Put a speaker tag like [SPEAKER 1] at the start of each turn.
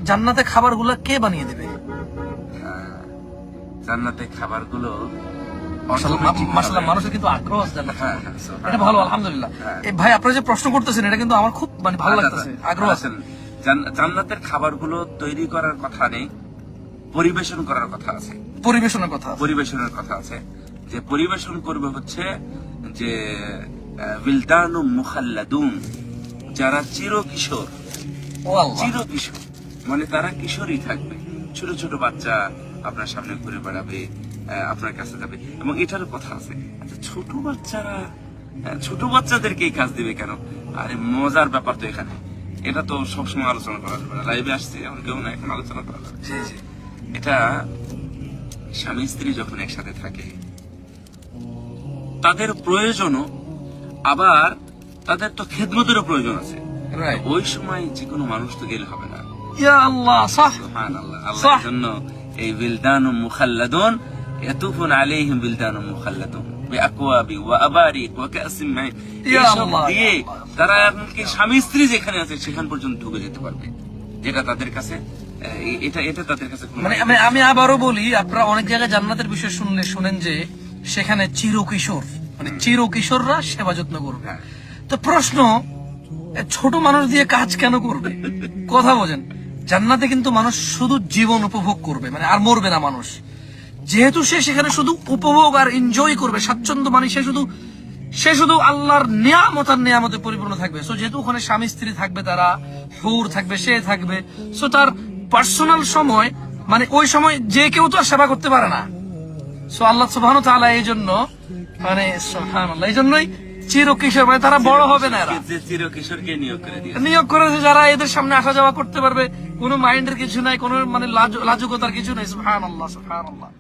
[SPEAKER 1] জান্নাতে খাবারগুলো কে বানিয়ে দেবে?
[SPEAKER 2] জান্নাতে খাবারগুলো
[SPEAKER 1] মাশাআল্লাহ, মানুষের কিন্তু আগ্রহ আছে জান্নাতে। এটা ভালো, আলহামদুলিল্লাহ। এই ভাই আপনারা যে প্রশ্ন করতেছেন এটা কিন্তু আমার খুব মানে ভালো লাগতেছে, আগ্রহ আছে।
[SPEAKER 2] জান্নাতের খাবারগুলো তৈরি করার কথা নেই, পরিবেশন করার কথা আছে।
[SPEAKER 1] পরিবেশনের কথা,
[SPEAKER 2] পরিবেশনের কথা আছে। যে পরিবেশন করবে হচ্ছে যে বিলদানু মুখাল্লাদুন, যারা চিরকিশোর।
[SPEAKER 1] ও আল্লাহ,
[SPEAKER 2] চিরকিশোর মানে তারা কিশোরই থাকবে, ছোট ছোট বাচ্চা আপনার সামনে ঘুরে বেড়াবে, আপনার কাছে যাবে। এবং এটারও কথা আছে, আচ্ছা ছোট বাচ্চারা, ছোট বাচ্চাদেরকে এই কাজ দিবে কেন? আরে মজার ব্যাপার তো এখানে, এটা তো সবসময় আলোচনা করা যাবে না, লাইভে আসছে এমন কেউ না, এখন আলোচনা করা যাবে। এটা স্বামী স্ত্রী যখন একসাথে থাকে তাদের প্রয়োজনও, আবার তাদের তো খেদমতেরও প্রয়োজন আছে। ওই সময় যে কোনো মানুষ তো গেলে হবে না।
[SPEAKER 1] ইয়া আল্লাহ, সাহ,
[SPEAKER 2] সুবহানাল্লাহ। আল্লাহর জন্য এই বিলদানু মুখাল্লাদুন ইয়াতুফুন আলাইহিম বিলদানু মুখাল্লাদুন বিআকওয়াবি ওয়া আবারিক ওয়া কাসিম মাইন, এইসব দিয়ে তারা এমনকি স্বামী স্ত্রী যেখানে আছে সেখান পর্যন্ত ঢুকে যেতে পারবে, যেটা তাদের কাছে এটা তাদের কাছে
[SPEAKER 1] মানে আমি আবারও বলি, আপনারা অনেক জায়গায় জান্নাতের বিষয় শুনেন যে সেখানে চিরকিশোর, মানে চিরকিশোররা সেবা যত্ন করবে। তো প্রশ্ন, ছোট মানুষ দিয়ে কাজ কেন করবে? কথা বোঝেন, জান্নাতে কিন্তু মানুষ শুধু জীবন উপভোগ করবে, মানে আর মরবে না মানুষ। যেহেতু সে সেখানে শুধু উপভোগ আর এনজয় করবে, স্বাচ্ছন্দ্য, মানে সে শুধু আল্লাহর নিয়ামত আর নিয়ামতে পরিপূর্ণ থাকবে। সো যেহেতু ওখানে স্বামী স্ত্রী থাকবে, তারা হুর থাকবে, সে থাকবে, সো তার পার্সোনাল সময়, মানে ওই সময় যে কেউ তো আর সেবা করতে পারে না। সো আল্লাহ সুবহানাহু ওয়া তাআলা এই জন্য, মানে সুবহানাল্লাহ, এই জন্যই চিরকিশোর, মানে তারা বড় হবে না, এরা
[SPEAKER 2] চিরকিশোরকে
[SPEAKER 1] নিয়োগ করেছে যারা এদের সামনে আসা যাওয়া করতে পারবে, কোনো মাইন্ডের কিছু নাই, কোনো মানে লাজুকতার কিছু নাই। সুবহানাল্লাহ, সুবহানাল্লাহ।